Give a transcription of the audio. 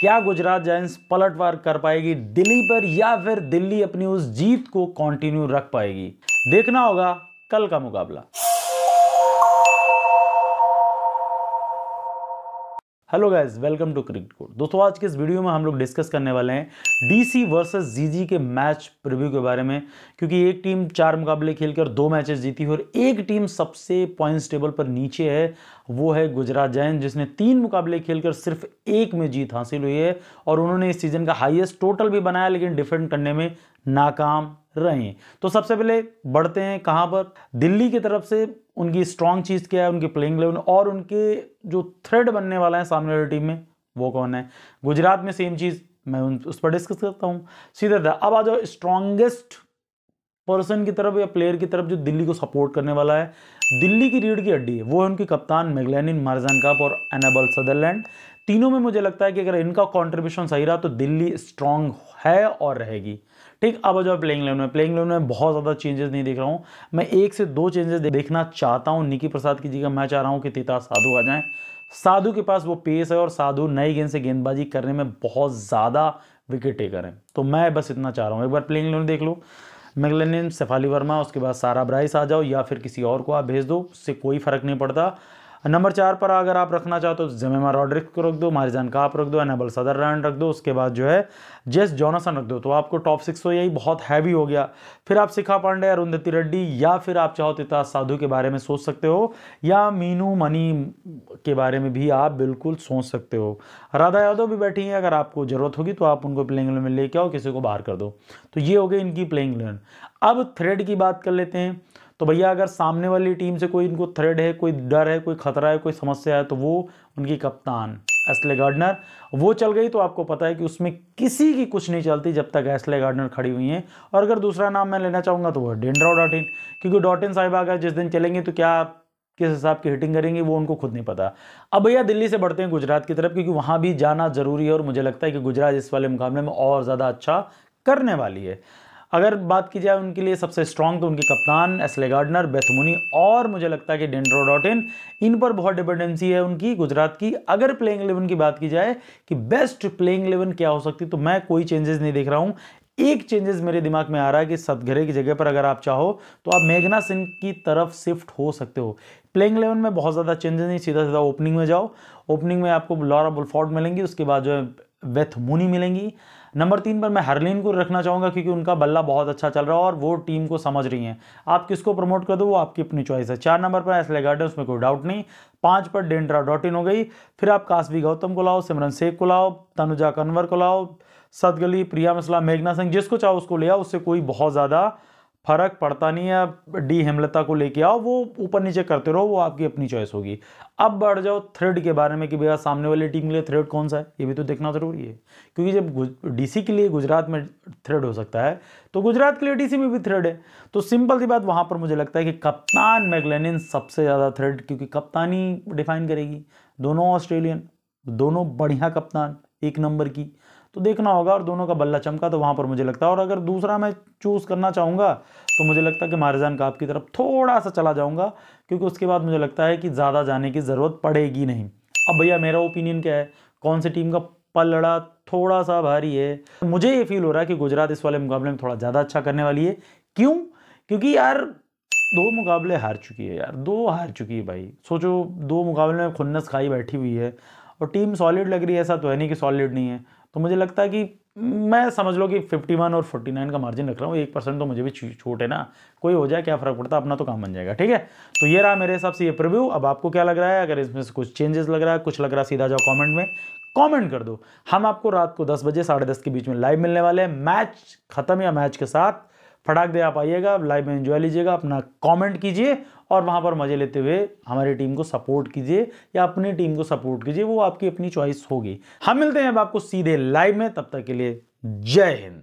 क्या गुजरात जायंट्स पलटवार कर पाएगी दिल्ली पर या फिर दिल्ली अपनी उस जीत को कंटिन्यू रख पाएगी? देखना होगा कल का मुकाबला। Hello guys, welcome to Cricket Code. दोस्तों, आज के इस वीडियो में हम लोग डिस्कस करने वाले हैं डीसी वर्सेस जीजी के मैच प्रीव्यू के बारे में, क्योंकि एक टीम 4 मुकाबले खेलकर 2 मैचेस जीती और एक टीम सबसे पॉइंट्स टेबल पर नीचे है, वो है गुजरात जायंट्स, जिसने 3 मुकाबले खेलकर सिर्फ 1 में जीत हासिल हुई है और उन्होंने इस सीजन का हाईएस्ट टोटल भी बनाया, लेकिन डिफेंड करने में नाकाम रहे। तो सबसे पहले बढ़ते हैं कहां पर, दिल्ली की तरफ से उनकी स्ट्रॉन्ग चीज क्या है, उनकी प्लेइंग 11 और उनके जो थ्रेड बनने वाला है सामने वाली टीम में वो कौन है। गुजरात में सेम चीज मैं उस पर डिस्कस करता हूं सीधा। अब आ जाओ स्ट्रॉन्गेस्ट पर्सन की तरफ या प्लेयर की तरफ जो दिल्ली को सपोर्ट करने वाला है। दिल्ली की रीढ़ की हड्डी है, वो है उनकी कप्तान मैगलेनिन मार्जानकाप और एनाबेल सदरलैंड। तीनों में मुझे लगता है कि अगर इनका कंट्रीब्यूशन सही रहा तो दिल्ली स्ट्रांग है और रहेगी। ठीक, अब जो प्लेइंग 11 में, प्लेइंग 11 में बहुत ज़्यादा चेंजेस नहीं देख रहा हूँ मैं, 1 से 2 चेंजेस देखना चाहता हूँ। निकी प्रसाद की जगह मैं चाह रहा हूँ कि तितास साधु आ जाएं। साधु के पास वो पेस है और साधु नई गेंद से गेंदबाजी करने में बहुत ज़्यादा विकेट टेकर है, तो मैं बस इतना चाह रहा हूँ। एक बार प्लेइंग 11 देख लो, मैगलेनिन, शेफाली वर्मा, उसके बाद सारा ब्राइस आ जाओ या फिर किसी और को आप भेज दो, उससे कोई फर्क नहीं पड़ता। नंबर 4 पर अगर आप रखना चाहते हो तो जेमिमा रॉड्रिक्स को रख दो, मार्जानकाप रख दो, एनाबेल सदरलैंड रख दो, उसके बाद जो है जेस जॉनसन रख दो, तो आपको टॉप 6 तो यही बहुत हैवी हो गया। फिर आप शिखा पांडे, अरुंधति रेड्डी या फिर आप चाहो तितास साधु के बारे में सोच सकते हो, या मीनू मनी के बारे में भी आप बिल्कुल सोच सकते हो। राधा यादव भी बैठी हैं, अगर आपको जरूरत होगी तो आप उनको प्लेइंग 11 में लेके आओ, किसी को बाहर कर दो। तो ये हो गई इनकी प्लेइंग 11। अब थ्रेड की बात कर लेते हैं। तो भैया अगर सामने वाली टीम से कोई इनको थ्रेड है, कोई डर है, कोई खतरा है, कोई समस्या है, तो वो उनकी कप्तान एस्ले गार्डनर, वो चल गई तो आपको पता है कि उसमें किसी की कुछ नहीं चलती जब तक एस्ले गार्डनर खड़ी हुई हैं। और अगर दूसरा नाम मैं लेना चाहूँगा तो वो डेंड्रा डॉटिन, क्योंकि डॉटिन साहिबा अगर जिस दिन चलेंगे तो क्या किस हिसाब की हिटिंग करेंगे वो उनको खुद नहीं पता। अब भैया दिल्ली से बढ़ते हैं गुजरात की तरफ, क्योंकि वहाँ भी जाना जरूरी है और मुझे लगता है कि गुजरात इस वाले मुकाबले में और ज़्यादा अच्छा करने वाली है। अगर बात की जाए उनके लिए सबसे स्ट्रांग, तो उनके कप्तान एस्ले गार्डनर, बेथ मुनी और मुझे लगता है कि डेंड्रा डॉटिन, इन पर बहुत डिपेंडेंसी है उनकी गुजरात की। अगर प्लेइंग 11 की बात की जाए कि बेस्ट प्लेइंग 11 क्या हो सकती, तो मैं कोई चेंजेस नहीं देख रहा हूं। एक चेंजेस मेरे दिमाग में आ रहा है कि सतघरे की जगह पर अगर आप चाहो तो आप मेघना सिंह की तरफ शिफ्ट हो सकते हो। प्लेइंग 11 में बहुत ज़्यादा चेंजेस नहीं, सीधा सीधा ओपनिंग में जाओ। ओपनिंग में आपको लॉरा बुलफोर्ड मिलेंगी, उसके बाद जो है बेथ मुनी मिलेंगी। नंबर 3 पर मैं हरलीन को रखना चाहूँगा, क्योंकि उनका बल्ला बहुत अच्छा चल रहा है और वो टीम को समझ रही हैं। आप किसको प्रमोट कर दो वो आपकी अपनी चॉइस है। 4 नंबर पर एस्ले गार्डनर, उसमें कोई डाउट नहीं। 5 पर डेंड्रा डॉटिन हो गई। फिर आप कासवी गौतम को लाओ, सिमरन शेख को लाओ, तनुजा कन्वर को लाओ, सतगली, प्रिया मिश्रा, मेघना सिंह, जिसको चाहो उसको ले आओ, उससे कोई बहुत ज़्यादा फर्क पड़ता नहीं है। डी हेमलता को लेके आओ, वो ऊपर नीचे करते रहो, वो आपकी अपनी चॉइस होगी। अब बढ़ जाओ थ्रेड के बारे में कि भैया सामने वाली टीम के लिए थ्रेड कौन सा है, ये भी तो देखना जरूरी है, क्योंकि जब डीसी के लिए गुजरात में थ्रेड हो सकता है तो गुजरात के लिए डीसी में भी थ्रेड है। तो सिंपल सी बात, वहां पर मुझे लगता है कि कप्तान मैगलेनिन सबसे ज़्यादा थ्रेड, क्योंकि कप्तानी डिफाइन करेगी। दोनों ऑस्ट्रेलियन, दोनों बढ़िया कप्तान, 1 नंबर की, तो देखना होगा। और दोनों का बल्ला चमका तो वहां पर मुझे लगता है। और अगर दूसरा मैं चूज करना चाहूँगा तो मुझे लगता है कि मार्जानकाप की तरफ थोड़ा सा चला जाऊँगा, क्योंकि उसके बाद मुझे लगता है कि ज़्यादा जाने की ज़रूरत पड़ेगी नहीं। अब भैया मेरा ओपिनियन क्या है, कौन सी टीम का पलड़ा थोड़ा सा भारी है, मुझे ये फील हो रहा है कि गुजरात इस वाले मुकाबले में थोड़ा ज़्यादा अच्छा करने वाली है। क्यों? क्योंकि यार 2 मुकाबले हार चुकी है यार, 2 हार चुकी है भाई। सोचो 2 मुकाबले में खुन्नस खाई बैठी हुई है और टीम सॉलिड लग रही है, ऐसा तो है नहीं कि सॉलिड नहीं है। तो मुझे लगता है कि मैं समझ लो कि 51 और 49 का मार्जिन रख रहा हूँ। 1% तो मुझे भी छूट है ना, कोई हो जाए क्या फ़र्क पड़ता, अपना तो काम बन जाएगा। ठीक है, तो ये रहा मेरे हिसाब से ये प्रीव्यू। अब आपको क्या लग रहा है, अगर इसमें से कुछ चेंजेस लग रहा है, कुछ लग रहा है, सीधा जाओ कमेंट में कमेंट कर दो। हम आपको रात को 10 बजे 10:30 के बीच में लाइव मिलने वाले हैं, मैच खत्म या मैच के साथ। फटाक दे आप आइएगा, लाइव में एंजॉय लीजिएगा, अपना कमेंट कीजिए और वहां पर मजे लेते हुए हमारी टीम को सपोर्ट कीजिए या अपनी टीम को सपोर्ट कीजिए, वो आपकी अपनी चॉइस होगी। हम मिलते हैं अब आपको सीधे लाइव में, तब तक के लिए जय हिंद।